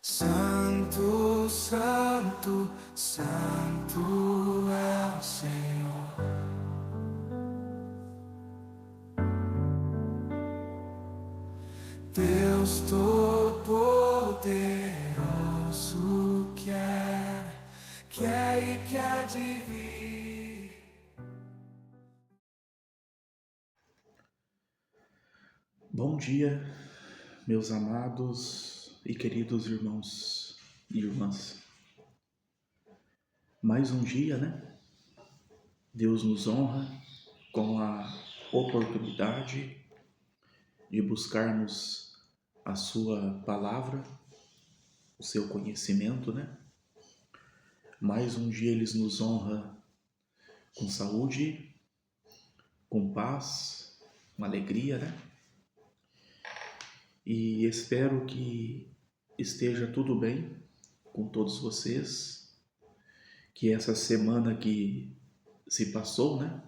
Santo, Santo, Santo é o Senhor. Deus Todo-Poderoso quer e quer de vir. Bom dia, meus amados e queridos irmãos e irmãs. Mais um dia, né? Deus nos honra com a oportunidade de buscarmos a sua palavra, o seu conhecimento, né? Mais um dia Ele nos honra com saúde, com paz, com alegria, né? E espero que esteja tudo bem com todos vocês, que essa semana que se passou, né?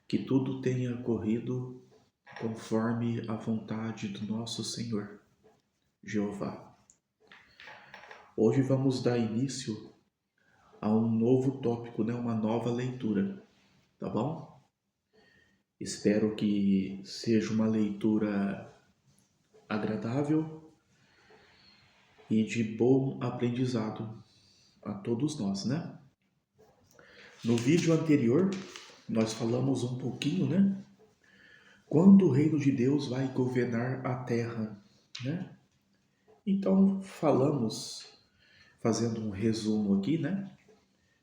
Que tudo tenha corrido conforme a vontade do nosso Senhor, Jeová. Hoje vamos dar início a um novo tópico, né? Uma nova leitura, tá bom? Espero que seja uma leitura agradável e de bom aprendizado a todos nós, né? No vídeo anterior, nós falamos um pouquinho, né? Quando o reino de Deus vai governar a terra, né? Então, falamos, fazendo um resumo aqui, né?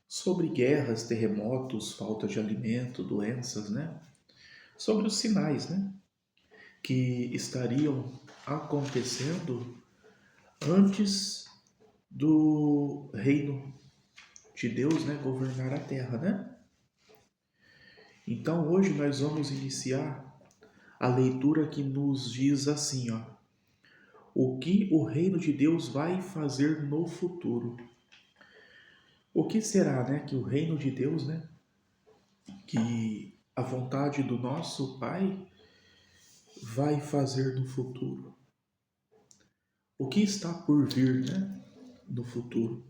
Sobre guerras, terremotos, falta de alimento, doenças, né? Sobre os sinais, né? Que estariam acontecendo antes do reino de Deus, né? Governar a terra, né? Então, hoje nós vamos iniciar a leitura que nos diz assim, ó. O que o reino de Deus vai fazer no futuro? O que será, né, que o reino de Deus, né, que a vontade do nosso Pai vai fazer no futuro? O que está por vir, né, no futuro,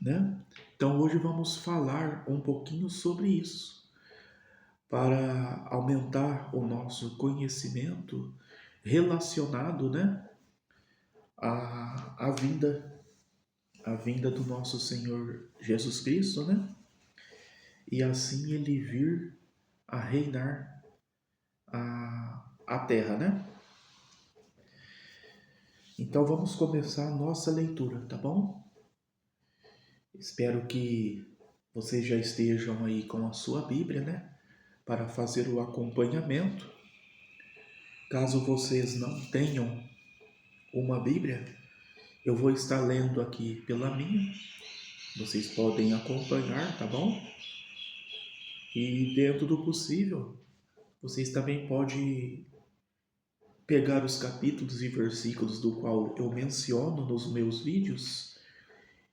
né? Então hoje vamos falar um pouquinho sobre isso, para aumentar o nosso conhecimento relacionado, né, à vinda do nosso Senhor Jesus Cristo, né? E assim ele vir a reinar a terra, né? Então vamos começar a nossa leitura, tá bom? Espero que vocês já estejam aí com a sua Bíblia, né? Para fazer o acompanhamento. Caso vocês não tenham uma Bíblia, eu vou estar lendo aqui pela minha. Vocês podem acompanhar, tá bom? E dentro do possível, vocês também podem pegar os capítulos e versículos do qual eu menciono nos meus vídeos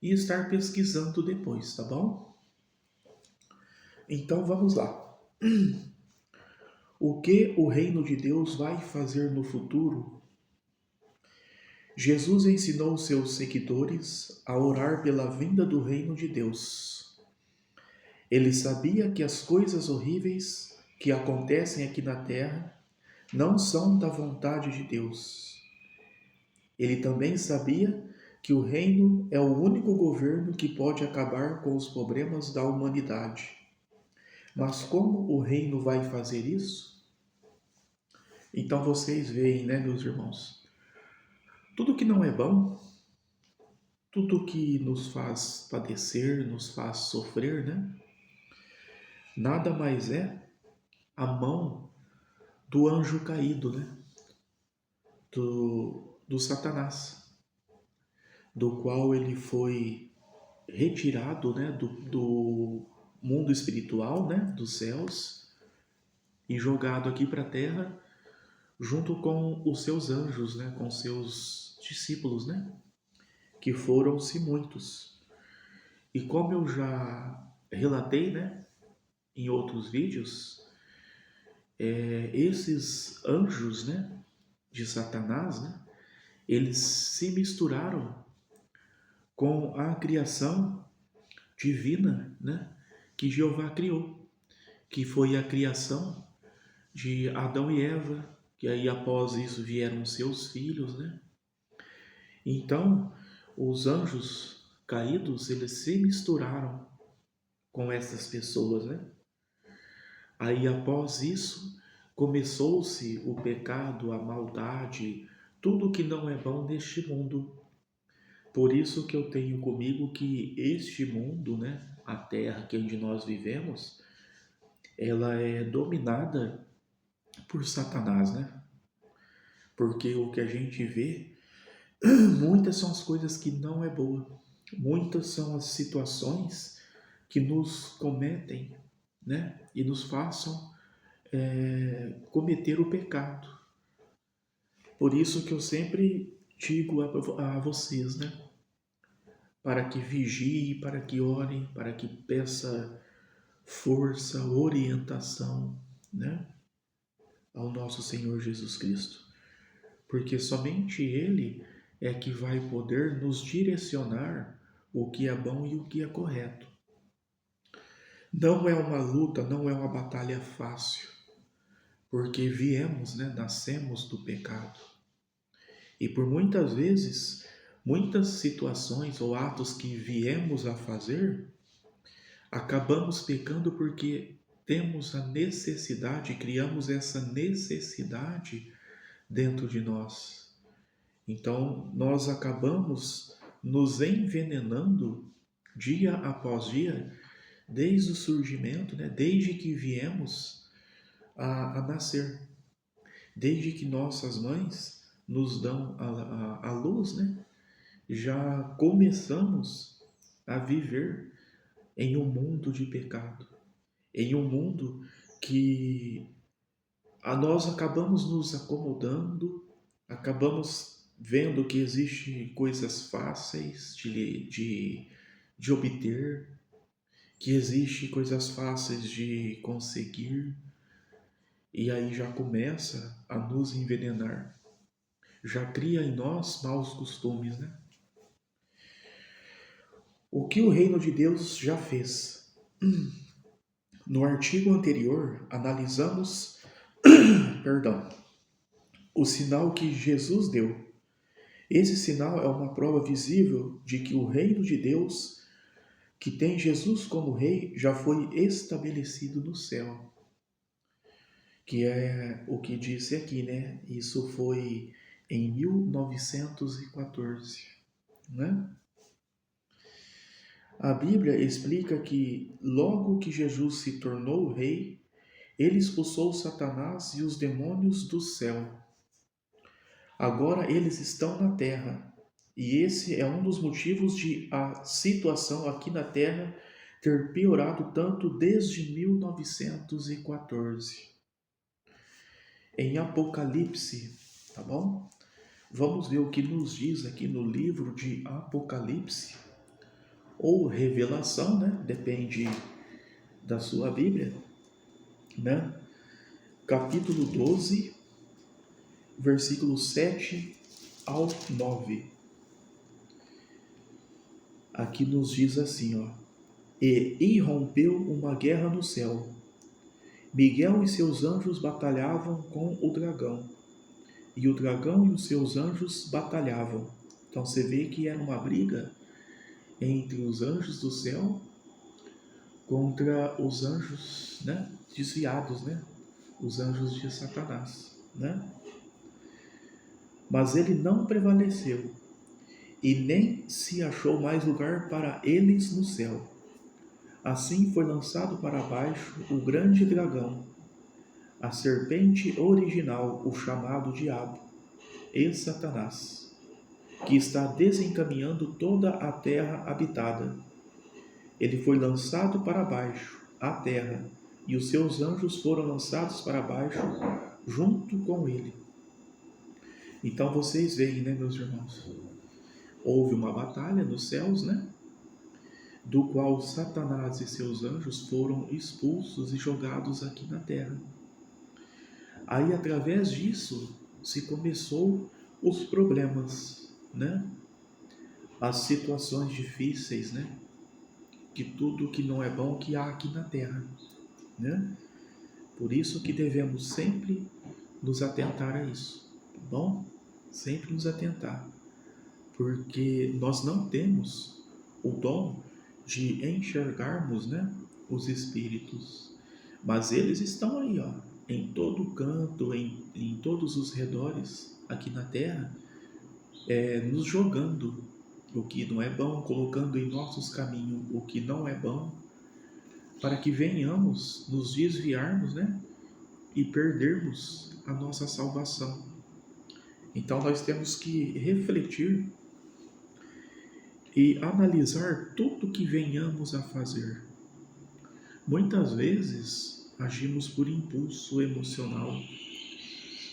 e estar pesquisando depois, tá bom? Então vamos lá. O que o reino de Deus vai fazer no futuro? Jesus ensinou seus seguidores a orar pela vinda do reino de Deus. Ele sabia que as coisas horríveis que acontecem aqui na terra não são da vontade de Deus. Ele também sabia que o reino é o único governo que pode acabar com os problemas da humanidade. Mas como o reino vai fazer isso? Então vocês veem, né, meus irmãos? Tudo que não é bom, tudo que nos faz padecer, nos faz sofrer, né? Nada mais é a mão do anjo caído, né? Do Satanás, do qual ele foi retirado, né, do mundo espiritual, né, dos céus, e jogado aqui para a terra junto com os seus anjos, né, com seus discípulos, né, que foram-se muitos. E como eu já relatei, né, em outros vídeos, esses anjos, né, de Satanás, né, eles se misturaram com a criação divina, né, que Jeová criou, que foi a criação de Adão e Eva, que aí após isso vieram seus filhos, né? Então, os anjos caídos, eles se misturaram com essas pessoas, né? Aí após isso, começou-se o pecado, a maldade, tudo que não é bom neste mundo. Por isso que eu tenho comigo que este mundo, né, a terra que onde nós vivemos, ela é dominada por Satanás, né? Porque o que a gente vê, muitas são as coisas que não é boa. Muitas são as situações que nos cometem, né? E nos façam cometer o pecado. Por isso que eu sempre digo a vocês, né? Para que vigiem, para que orem, para que peça força, orientação, né? Ao nosso Senhor Jesus Cristo. Porque somente Ele é que vai poder nos direcionar o que é bom e o que é correto. Não é uma luta, não é uma batalha fácil, porque viemos, né, nascemos do pecado. E por muitas vezes, muitas situações ou atos que viemos a fazer, acabamos pecando porque temos a necessidade, criamos essa necessidade dentro de nós. Então, nós acabamos nos envenenando dia após dia, desde o surgimento, né? Desde que viemos a nascer, desde que nossas mães nos dão a luz, né? Já começamos a viver em um mundo de pecado, em um mundo que nós acabamos nos acomodando, acabamos vendo que existem coisas fáceis de obter, que existem coisas fáceis de conseguir, e aí já começa a nos envenenar, já cria em nós maus costumes, né? O que o reino de Deus já fez? No artigo anterior, analisamos, perdão, o sinal que Jesus deu. Esse sinal é uma prova visível de que o reino de Deus, que tem Jesus como rei, já foi estabelecido no céu. Que é o que disse aqui, né? Isso foi em 1914, né? A Bíblia explica que logo que Jesus se tornou rei, ele expulsou Satanás e os demônios do céu. Agora eles estão na terra. E esse é um dos motivos de a situação aqui na terra ter piorado tanto desde 1914. Em Apocalipse, tá bom? Vamos ver o que nos diz aqui no livro de Apocalipse, ou Revelação, né? Depende da sua Bíblia, né? Capítulo 12, versículos 7 ao 9. Aqui nos diz assim, ó: E irrompeu uma guerra no céu. Miguel e seus anjos batalhavam com o dragão, e o dragão e os seus anjos batalhavam. Então você vê que era uma briga entre os anjos do céu contra os anjos, né, desviados, né, os anjos de Satanás, né? Mas ele não prevaleceu, e nem se achou mais lugar para eles no céu. Assim foi lançado para baixo o grande dragão, a serpente original, o chamado Diabo e Satanás, que está desencaminhando toda a terra habitada. Ele foi lançado para baixo, a terra, e os seus anjos foram lançados para baixo junto com ele. Então vocês veem, né, meus irmãos? Houve uma batalha nos céus, né? Do qual Satanás e seus anjos foram expulsos e jogados aqui na terra. Aí, através disso, se começou os problemas, né? As situações difíceis, né? Que tudo que não é bom que há aqui na terra, né? Por isso que devemos sempre nos atentar a isso, tá bom? Sempre nos atentar, porque nós não temos o dom de enxergarmos, né, os espíritos, mas eles estão aí, ó, em todo canto, em todos os redores aqui na Terra, nos jogando o que não é bom, colocando em nossos caminhos o que não é bom, para que venhamos nos desviarmos, né, e perdermos a nossa salvação. Então nós temos que refletir e analisar tudo que venhamos a fazer. Muitas vezes agimos por impulso emocional,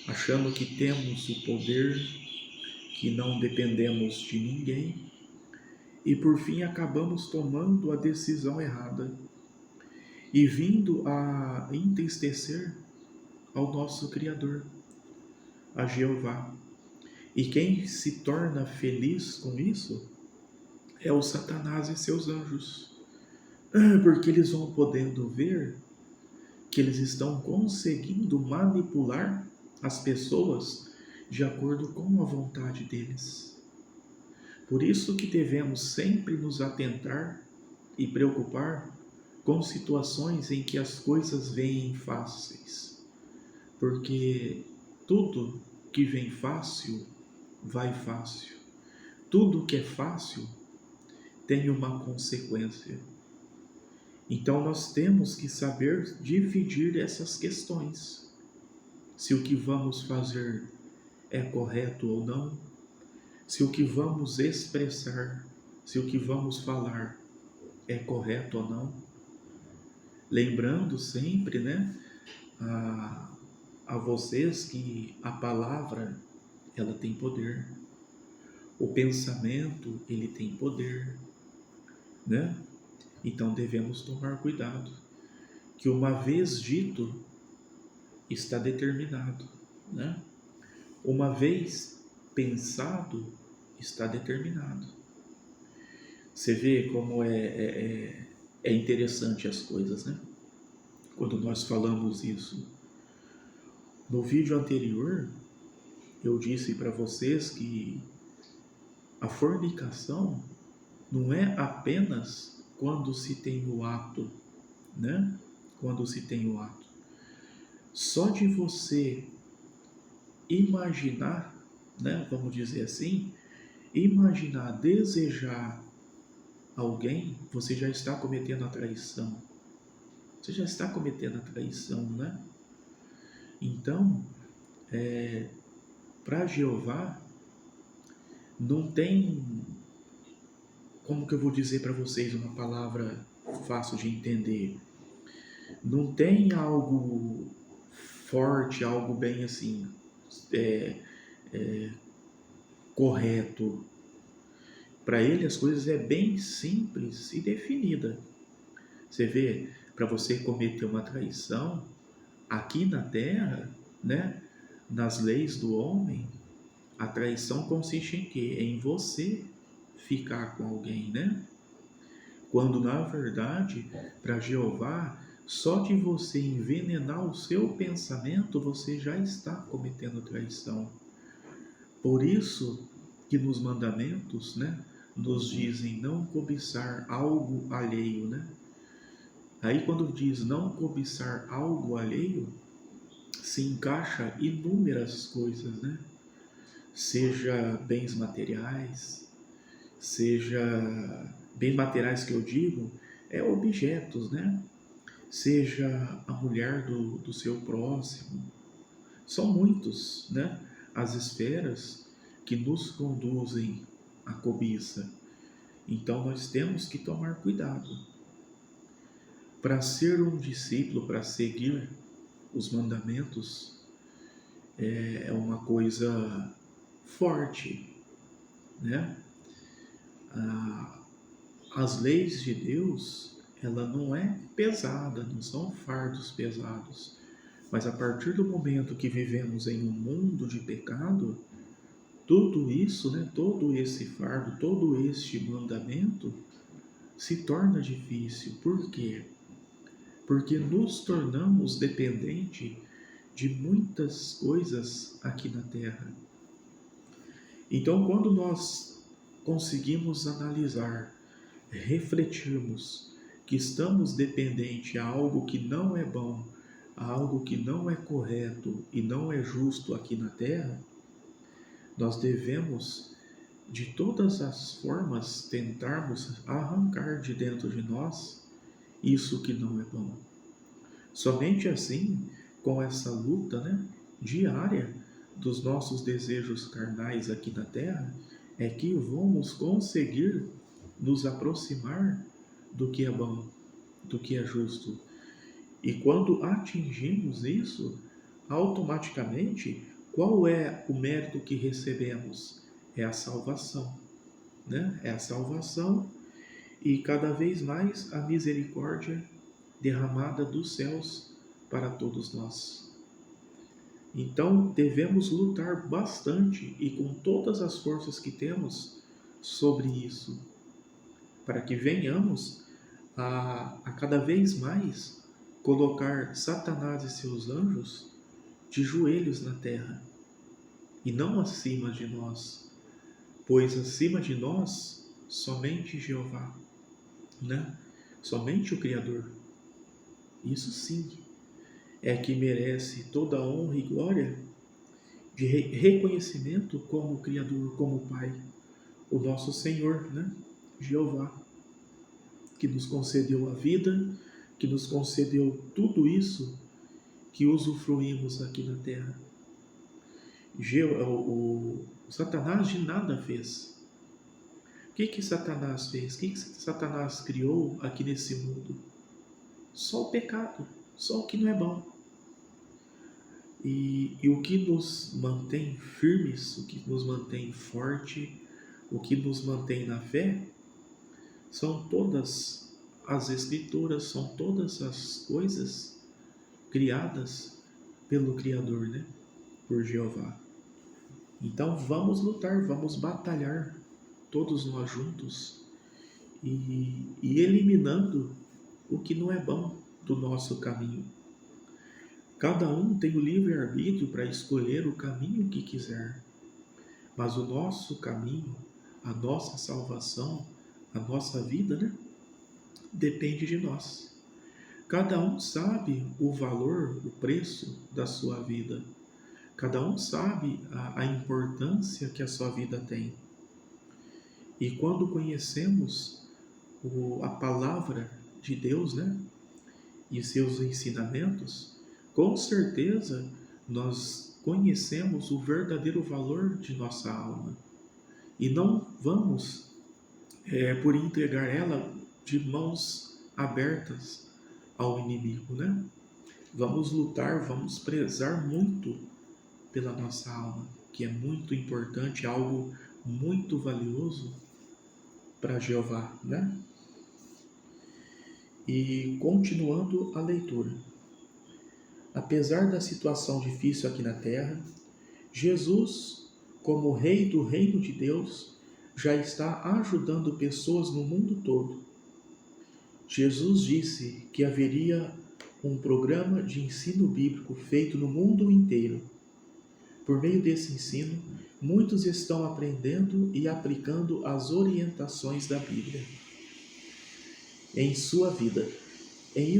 achando que temos o poder, que não dependemos de ninguém e por fim acabamos tomando a decisão errada e vindo a entristecer ao nosso Criador, a Jeová. E quem se torna feliz com isso é o Satanás e seus anjos, porque eles vão podendo ver que eles estão conseguindo manipular as pessoas de acordo com a vontade deles. Por isso que devemos sempre nos atentar e preocupar com situações em que as coisas vêm fáceis, porque tudo que vem fácil vai fácil. Tudo que é fácil tem uma consequência. Então nós temos que saber dividir essas questões. Se o que vamos fazer é correto ou não, se o que vamos expressar, se o que vamos falar é correto ou não. Lembrando sempre, né, a vocês que a palavra, ela tem poder. O pensamento, ele tem poder, né? Então devemos tomar cuidado, que uma vez dito, está determinado, né? Uma vez pensado, está determinado. Você vê como é interessante as coisas, né? Quando nós falamos isso. No vídeo anterior, eu disse para vocês que a fornicação não é apenas quando se tem o ato, né? Quando se tem o ato. Só de você imaginar, né? Vamos dizer assim, imaginar, desejar alguém, você já está cometendo a traição. Você já está cometendo a traição, né? Então, para Jeová, não tem, como que eu vou dizer para vocês uma palavra fácil de entender? Não tem algo forte, algo bem assim, é, correto. Para ele as coisas é bem simples e definida. Você vê, para você cometer uma traição, aqui na terra, né, nas leis do homem, a traição consiste em quê? Em você ficar com alguém, né? Quando na verdade, para Jeová, só de você envenenar o seu pensamento, você já está cometendo traição. Por isso que nos mandamentos, né, nos dizem não cobiçar algo alheio, né? Aí quando diz não cobiçar algo alheio, se encaixa inúmeras coisas, né? Seja bens materiais, seja bens materiais que eu digo, objetos, né? Seja a mulher do seu próximo. São muitos, né? As esferas que nos conduzem à cobiça. Então nós temos que tomar cuidado. Para ser um discípulo, para seguir os mandamentos, é uma coisa forte, né? As leis de Deus, ela não é pesada, não são fardos pesados. Mas a partir do momento que vivemos em um mundo de pecado, tudo isso, né, todo esse fardo, todo este mandamento se torna difícil. Por quê? Porque nos tornamos dependentes de muitas coisas aqui na Terra. Então, quando nós conseguimos analisar, refletirmos que estamos dependentes a algo que não é bom, a algo que não é correto e não é justo aqui na Terra, nós devemos, de todas as formas, tentarmos arrancar de dentro de nós isso que não é bom. Somente assim, com essa luta, né, diária dos nossos desejos carnais aqui na Terra, é que vamos conseguir nos aproximar do que é bom, do que é justo. E quando atingimos isso, automaticamente, qual é o mérito que recebemos? É a salvação, né? É a salvação e cada vez mais a misericórdia derramada dos céus para todos nós. Então devemos lutar bastante e com todas as forças que temos sobre isso, para que venhamos a cada vez mais colocar Satanás e seus anjos de joelhos na terra e não acima de nós, pois acima de nós somente Jeová, né? Somente o Criador. Isso sim é que merece toda a honra e glória de reconhecimento como Criador, como Pai, o nosso Senhor, né? Jeová, que nos concedeu a vida, que nos concedeu tudo isso que usufruímos aqui na terra. O Satanás de nada fez. O que Satanás fez? O que Satanás criou aqui nesse mundo? Só o pecado, só o que não é bom. E o que nos mantém firmes, o que nos mantém forte, o que nos mantém na fé, são todas as escrituras, são todas as coisas criadas pelo Criador, né? Por Jeová. Então vamos lutar, vamos batalhar, todos nós juntos, e eliminando o que não é bom do nosso caminho. Cada um tem o livre-arbítrio para escolher o caminho que quiser, mas o nosso caminho, a nossa salvação, a nossa vida, né, depende de nós. Cada um sabe o valor, o preço da sua vida. Cada um sabe a importância que a sua vida tem. E quando conhecemos a palavra de Deus, né, e seus ensinamentos, com certeza nós conhecemos o verdadeiro valor de nossa alma e não vamos por entregar ela de mãos abertas ao inimigo, né? Vamos lutar, vamos prezar muito pela nossa alma, que é muito importante, algo muito valioso para Jeová, né? E continuando a leitura. Apesar da situação difícil aqui na terra, Jesus, como Rei do Reino de Deus, já está ajudando pessoas no mundo todo. Jesus disse que haveria um programa de ensino bíblico feito no mundo inteiro. Por meio desse ensino, muitos estão aprendendo e aplicando as orientações da Bíblia em sua vida. Em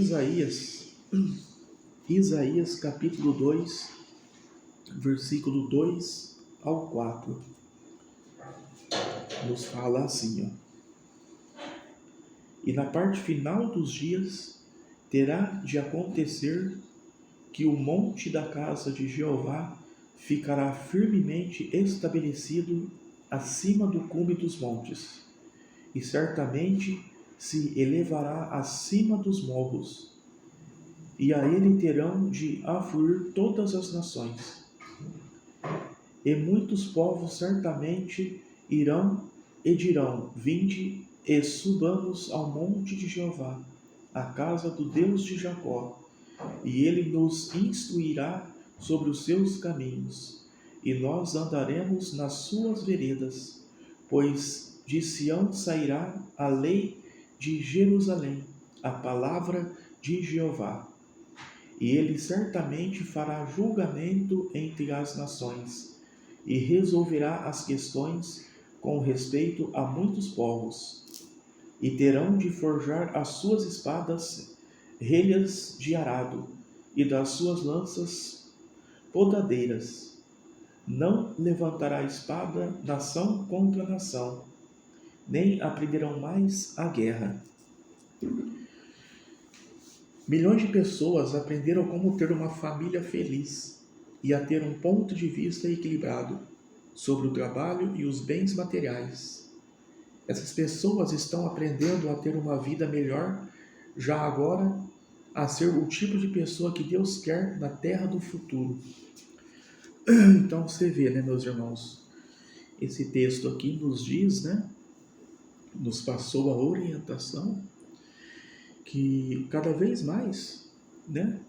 Isaías capítulo 2, versículo 2 ao 4, nos fala assim, ó. E na parte final dos dias terá de acontecer que o monte da casa de Jeová ficará firmemente estabelecido acima do cume dos montes, e certamente se elevará acima dos morros, e a ele terão de afluir todas as nações. E muitos povos certamente irão e dirão: vinde e subamos ao monte de Jeová, à casa do Deus de Jacó, e ele nos instruirá sobre os seus caminhos, e nós andaremos nas suas veredas, pois de Sião sairá a lei de Jerusalém, a palavra de Jeová. E ele certamente fará julgamento entre as nações, e resolverá as questões com respeito a muitos povos. E terão de forjar as suas espadas relhas de arado, e das suas lanças podadeiras. Não levantará espada nação contra nação, nem aprenderão mais a guerra. Milhões de pessoas aprenderam como ter uma família feliz e a ter um ponto de vista equilibrado sobre o trabalho e os bens materiais. Essas pessoas estão aprendendo a ter uma vida melhor já agora, a ser o tipo de pessoa que Deus quer na terra do futuro. Então você vê, né, meus irmãos, esse texto aqui nos diz, né, nos passou a orientação que cada vez mais, né,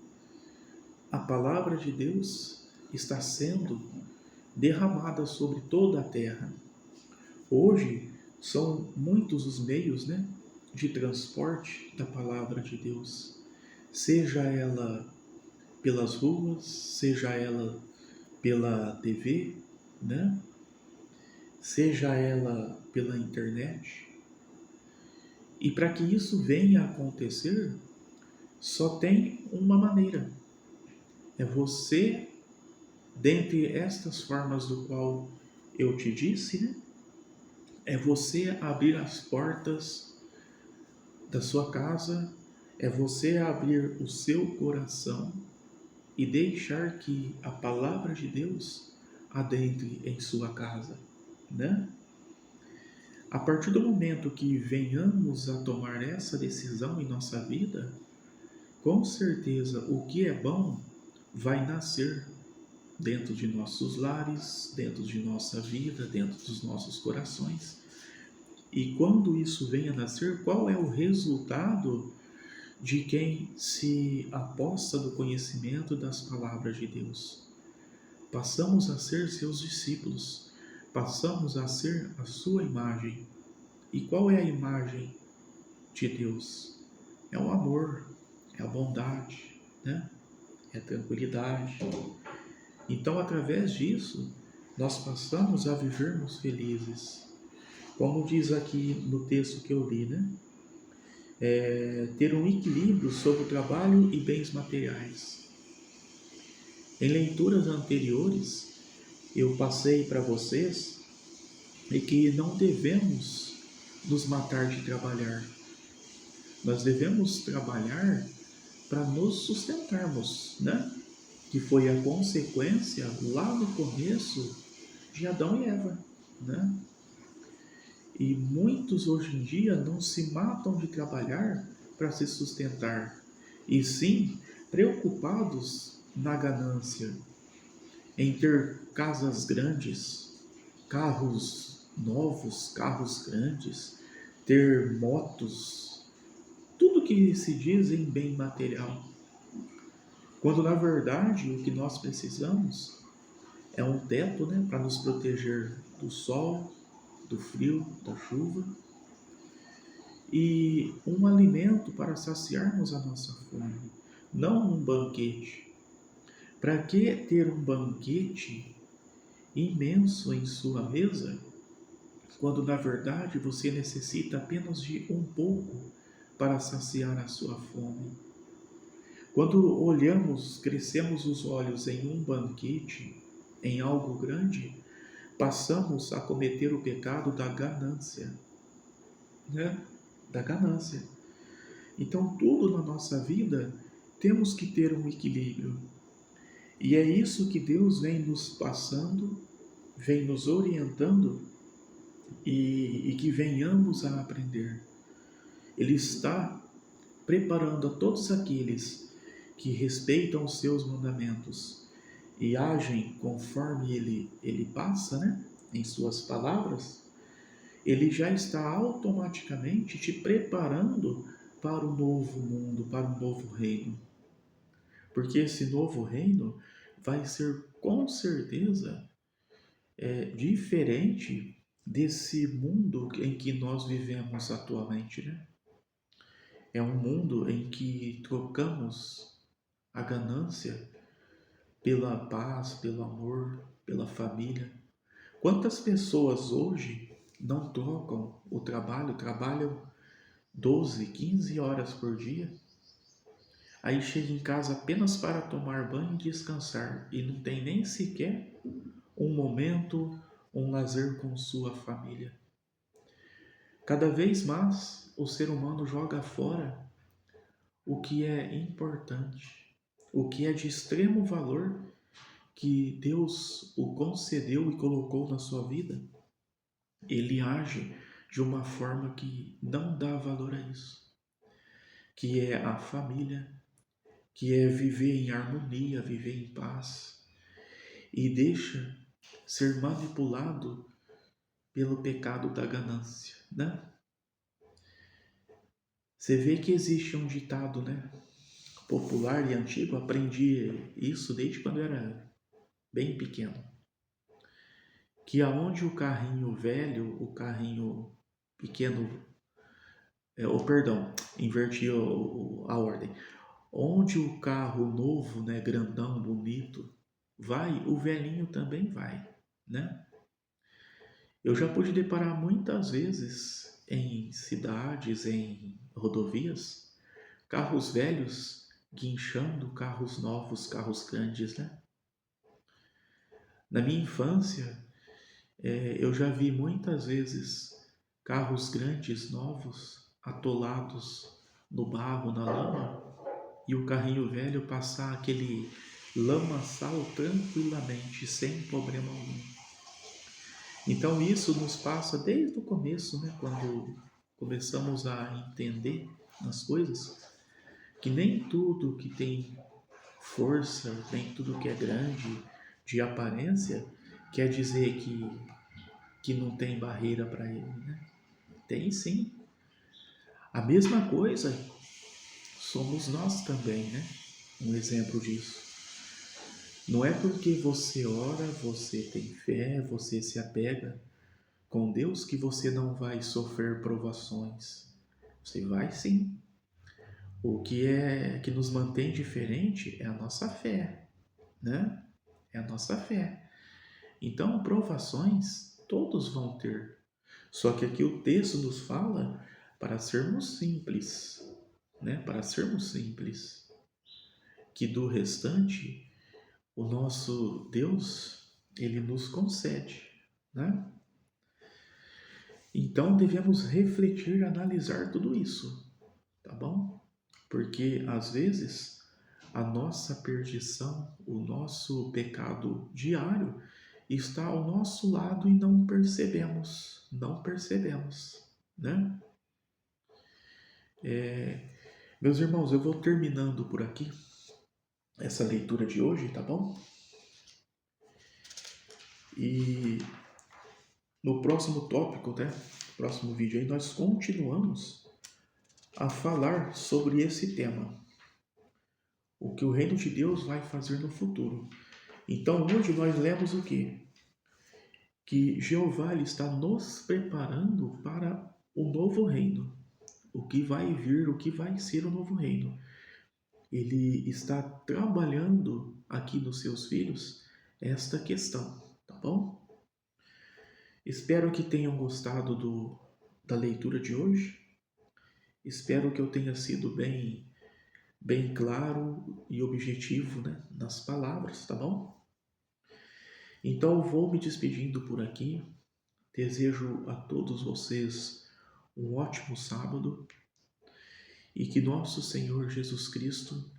a palavra de Deus está sendo derramada sobre toda a terra. Hoje são muitos os meios, né, de transporte da palavra de Deus, seja ela pelas ruas, seja ela pela TV, né, seja ela pela internet. E para que isso venha a acontecer, só tem uma maneira. É você, dentre estas formas do qual eu te disse, né? É você abrir as portas da sua casa, é você abrir o seu coração e deixar que a palavra de Deus adentre em sua casa, né? A partir do momento que venhamos a tomar essa decisão em nossa vida, com certeza o que é bom vai nascer dentro de nossos lares, dentro de nossa vida, dentro dos nossos corações. E quando isso vem a nascer, qual é o resultado de quem se aposta do conhecimento das palavras de Deus? Passamos a ser seus discípulos, passamos a ser a sua imagem. E qual é a imagem de Deus? É o amor, é a bondade, né? É a tranquilidade. Então, através disso, nós passamos a vivermos felizes. Como diz aqui no texto que eu li, né? Ter um equilíbrio sobre o trabalho e bens materiais. Em leituras anteriores, eu passei para vocês que não devemos nos matar de trabalhar. Nós devemos trabalhar para nos sustentarmos, né? Que foi a consequência lá no começo de Adão e Eva, né? E muitos hoje em dia não se matam de trabalhar para se sustentar, e sim preocupados na ganância, em ter casas grandes, carros novos, carros grandes, ter motos, tudo que se diz em bem material. Quando na verdade o que nós precisamos é um teto, né, para nos proteger do sol, do frio, da chuva, e um alimento para saciarmos a nossa fome, não um banquete. Para que ter um banquete imenso em sua mesa, quando na verdade você necessita apenas de um pouco para saciar a sua fome? Quando olhamos, crescemos os olhos em um banquete, em algo grande, passamos a cometer o pecado da ganância, né? Da ganância. Então, tudo na nossa vida temos que ter um equilíbrio. E é isso que Deus vem nos passando, vem nos orientando e que venhamos a aprender. Ele está preparando a todos aqueles que respeitam os seus mandamentos e agem conforme ele passa, né, em suas palavras. Ele já está automaticamente te preparando para o novo mundo, para o novo reino. Porque esse novo reino vai ser com certeza diferente desse mundo em que nós vivemos atualmente, né? É um mundo em que trocamos a ganância pela paz, pelo amor, pela família. Quantas pessoas hoje não trocam o trabalho, trabalham 12, 15 horas por dia, aí chega em casa apenas para tomar banho e descansar e não tem nem sequer um momento, um lazer com sua família. Cada vez mais o ser humano joga fora o que é importante, o que é de extremo valor que Deus o concedeu e colocou na sua vida. Ele age de uma forma que não dá valor a isso, que é a família, que é viver em harmonia, viver em paz, e deixa ser manipulado pelo pecado da ganância, né? Você vê que existe um ditado, né, popular e antigo, aprendi isso desde quando eu era bem pequeno, que aonde o carrinho velho, o carrinho pequeno, perdão, inverti a ordem. Onde o carro novo, né, grandão, bonito, vai, o velhinho também vai, né? Eu já pude deparar muitas vezes em cidades, em rodovias, carros velhos guinchando carros novos, carros grandes, né? Na minha infância, eu já vi muitas vezes carros grandes, novos, atolados no barro, na lama, e o carrinho velho passar aquele lamaçal tranquilamente, sem problema algum. Então isso nos passa desde o começo, né, quando começamos a entender as coisas, que nem tudo que tem força, nem tudo que é grande de aparência quer dizer que não tem barreira para ele, né? Tem sim. A mesma coisa somos nós também, né? Um exemplo disso. Não é porque você ora, você tem fé, você se apega com Deus que você não vai sofrer provações. Você vai sim. O que nos mantém diferente é a nossa fé, né? É a nossa fé. Então, provações todos vão ter. Só que aqui o texto nos fala para sermos simples, né? Para sermos simples. Que do restante, o nosso Deus, ele nos concede, né? Então devemos refletir, analisar tudo isso, tá bom? Porque às vezes a nossa perdição, o nosso pecado diário está ao nosso lado e não percebemos, né? Meus irmãos, eu vou terminando por aqui essa leitura de hoje, tá bom? E no próximo tópico, né? Próximo vídeo aí, nós continuamos a falar sobre esse tema. O que o reino de Deus vai fazer no futuro. Então, hoje nós lemos o quê? Que Jeová ele está nos preparando para o novo reino. O que vai vir, o que vai ser o novo reino. Ele está trabalhando aqui nos seus filhos esta questão, tá bom? Espero que tenham gostado da leitura de hoje. Espero que eu tenha sido bem claro e objetivo, né, nas palavras, tá bom? Então eu vou me despedindo por aqui. Desejo a todos vocês um ótimo sábado e que nosso Senhor Jesus Cristo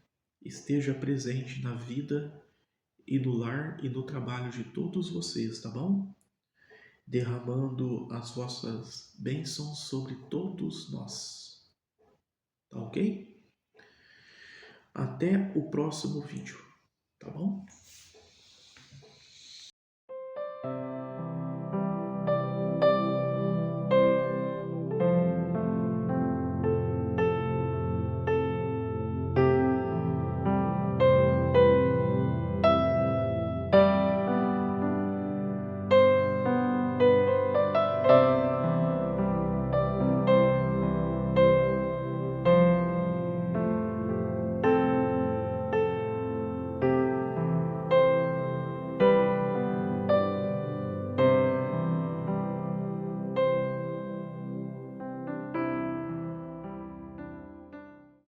esteja presente na vida e no lar e no trabalho de todos vocês, tá bom? Derramando as vossas bênçãos sobre todos nós, tá ok? Até o próximo vídeo, tá bom?